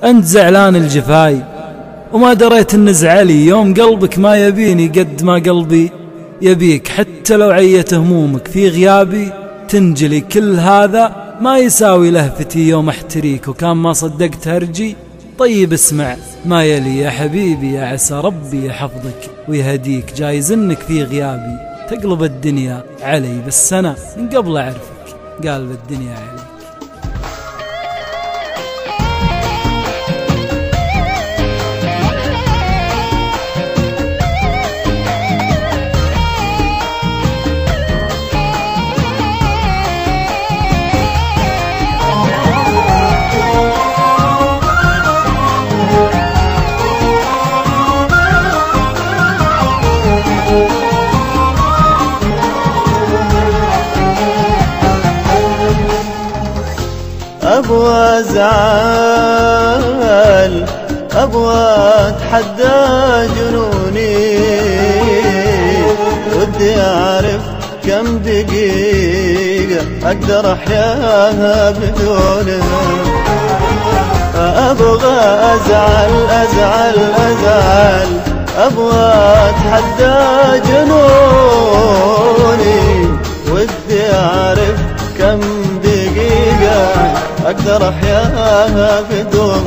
أنت زعلان الجفاي وما دريت إن زعلي يوم قلبك ما يبيني قد ما قلبي يبيك. حتى لو عيت همومك في غيابي تنجلي، كل هذا ما يساوي لهفتي يوم احتريك وكان ما صدقت هرجي. طيب اسمع ما يلي يا حبيبي، يا عسى ربي يحفظك ويهديك. جايز انك في غيابي تقلب الدنيا علي، بس انا من قبل اعرفك قالب الدنيا علي. أبغى أزعل، أبغى أتحدى جنوني، ودي أعرف كم دقيقة أقدر أحياها بدونها. أبغى أزعل أزعل أزعل، أبغى أتحدى جنوني، ودي أعرف كم دقيقة أقدر أحياها بدون